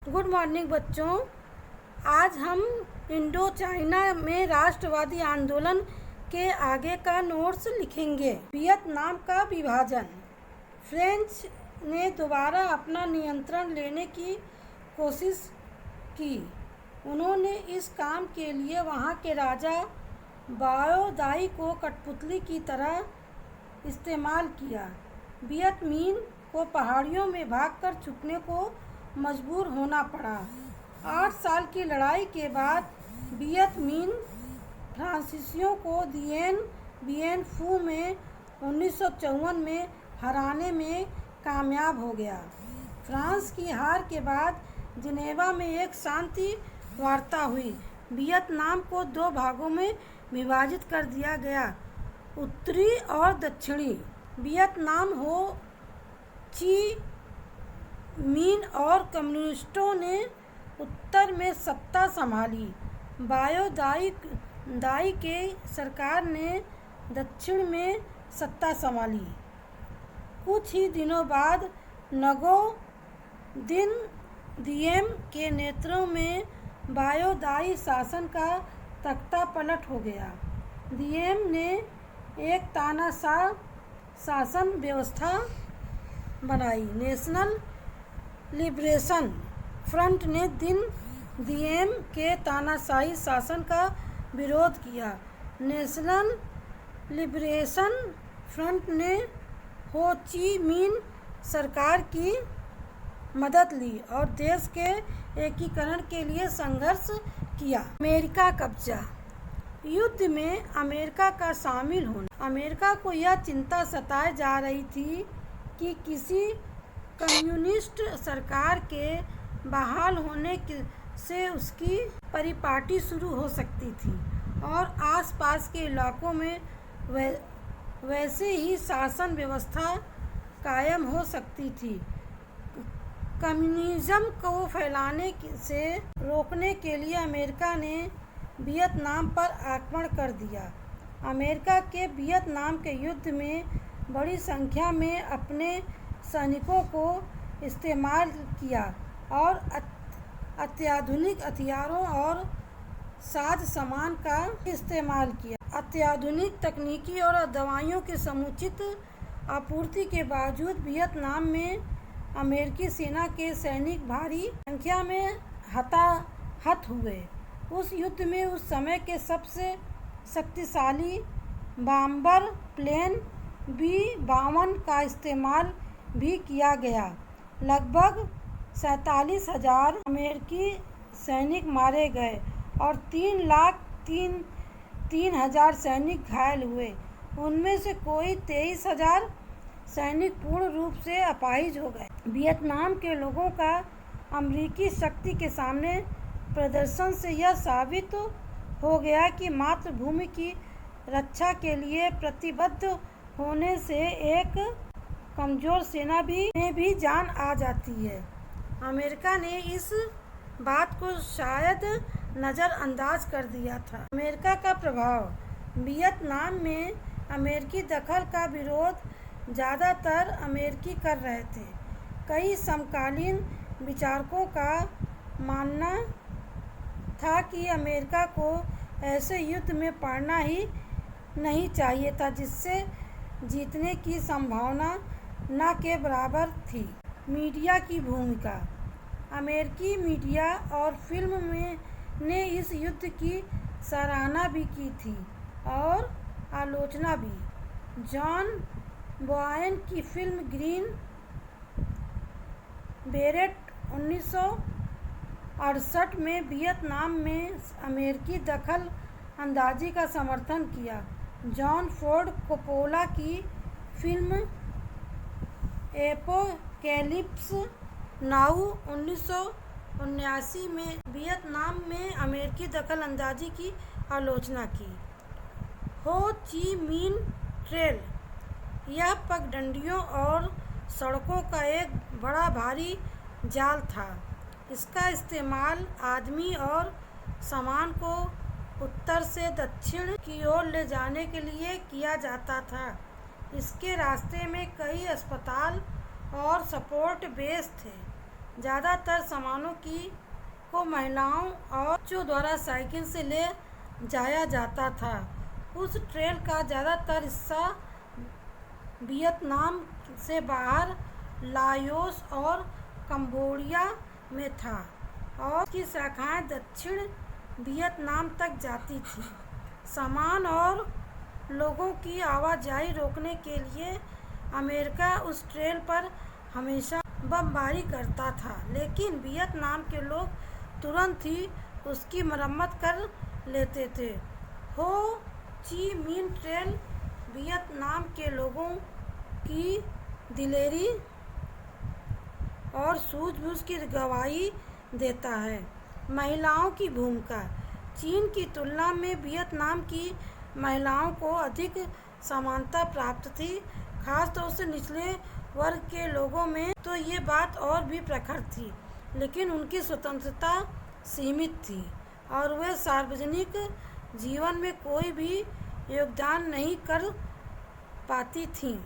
Good morning बच्चों। आज हम इंडो चाइना में राष्ट्रवादी आंदोलन के आगे का नोट्स लिखेंगे। वियतनाम का विभाजन। फ्रेंच ने दोबारा अपना नियंत्रण लेने की कोशिश की। उन्होंने इस काम के लिए वहाँ के राजा बाओ दाई को कठपुतली की तरह इस्तेमाल किया। वियत मिन्ह को पहाड़ियों में भागकर छुपने को मजबूर होना पड़ा। 8 साल की लड़ाई के बाद वियत मिन्ह फ्रांसीसियों को दिएन बिएन फू में 1954 में हराने में कामयाब हो गया। फ्रांस की हार के बाद जिनेवा में एक शांति वार्ता हुई। वियतनाम को 2 भागों में विभाजित कर दिया गया, उत्तरी और दक्षिणी। वियतनाम हो ची मिन्ह और कम्युनिस्टों ने उत्तर में सत्ता संभाली। बाओ दाई के सरकार ने दक्षिण में सत्ता संभाली। कुछ ही दिनों बाद नगो दिन दिएम के नेतृत्व में बाओ दाई शासन का तख्ता पलट हो गया। दिएम ने एक तानाशाह शासन व्यवस्था बनाई। नेशनल लिबरेशन फ्रंट ने दिएम के तानाशाही शासन का विरोध किया। नेशनल लिबरेशन फ्रंट ने हो ची मिन्ह सरकार की मदद ली और देश के एकीकरण के लिए संघर्ष किया। अमेरिका कब्जा। युद्ध में अमेरिका का शामिल होना। अमेरिका को यह चिंता सताए जा रही थी कि किसी कम्युनिस्ट सरकार के बहाल होने से उसकी परिपाटी शुरू हो सकती थी और आसपास के इलाकों में वैसे ही शासन व्यवस्था कायम हो सकती थी। कम्युनिज्म को फैलाने से रोकने के लिए अमेरिका ने वियतनाम पर आक्रमण कर दिया। अमेरिका के वियतनाम के युद्ध में बड़ी संख्या में अपने सैनिकों को इस्तेमाल किया और अत्याधुनिक हथियारों और साज सामान का इस्तेमाल किया। अत्याधुनिक तकनीकी और दवाइयों की समुचित आपूर्ति के बावजूद वियतनाम में अमेरिकी सेना के सैनिक भारी संख्या में हताहत हुए। उस युद्ध में उस समय के सबसे शक्तिशाली बॉम्बर प्लेन B-52 का इस्तेमाल भी किया गया। लगभग 47,000 अमेरिकी सैनिक मारे गए और 3,03,000 सैनिक घायल हुए। उनमें से कोई 23,000 सैनिक पूर्ण रूप से अपाहिज हो गए। वियतनाम के लोगों का अमेरिकी शक्ति के सामने प्रदर्शन से यह साबित हो गया कि मातृभूमि की रक्षा के लिए प्रतिबद्ध होने से एक कमज़ोर सेना में भी जान आ जाती है। अमेरिका ने इस बात को शायद नज़रअंदाज कर दिया था। अमेरिका का प्रभाव। वियतनाम में अमेरिकी दखल का विरोध ज़्यादातर अमेरिकी कर रहे थे। कई समकालीन विचारकों का मानना था कि अमेरिका को ऐसे युद्ध में पड़ना ही नहीं चाहिए था जिससे जीतने की संभावना न के बराबर थी। मीडिया की भूमिका। अमेरिकी मीडिया और फिल्म ने इस युद्ध की सराहना भी की थी और आलोचना भी। जॉन बोआयन की फिल्म ग्रीन बेरेट 1968 में वियतनाम में अमेरिकी दखल अंदाजी का समर्थन किया। जॉन फोर्ड कोप्पोला की फिल्म एपोकैलिप्स नाउ 1979 में वियतनाम में अमेरिकी दखल अंदाजी की आलोचना की। हो ची मिन्ह ट्रेल। यह पगडंडियों और सड़कों का एक बड़ा भारी जाल था। इसका इस्तेमाल आदमी और सामान को उत्तर से दक्षिण की ओर ले जाने के लिए किया जाता था। इसके रास्ते में कई अस्पताल और सपोर्ट बेस थे। ज़्यादातर सामानों को महिलाओं और बच्चों द्वारा साइकिल से ले जाया जाता था। उस ट्रेल का ज़्यादातर हिस्सा वियतनाम से बाहर लाओस और कंबोडिया में था और उसकी शाखाएं दक्षिण वियतनाम तक जाती थीं। सामान और लोगों की आवाजाही रोकने के लिए अमेरिका उस ट्रेल पर हमेशा बमबारी करता था, लेकिन वियतनाम के लोग तुरंत ही उसकी मरम्मत कर लेते थे। हो ची मिन्ह ट्रेल वियतनाम के लोगों की दिलेरी और सूझबूझ की गवाही देता है। महिलाओं की भूमिका। चीन की तुलना में वियतनाम की महिलाओं को अधिक समानता प्राप्त थी, खासतौर से निचले वर्ग के लोगों में तो ये बात और भी प्रखर थी, लेकिन उनकी स्वतंत्रता सीमित थी और वे सार्वजनिक जीवन में कोई भी योगदान नहीं कर पाती थीं।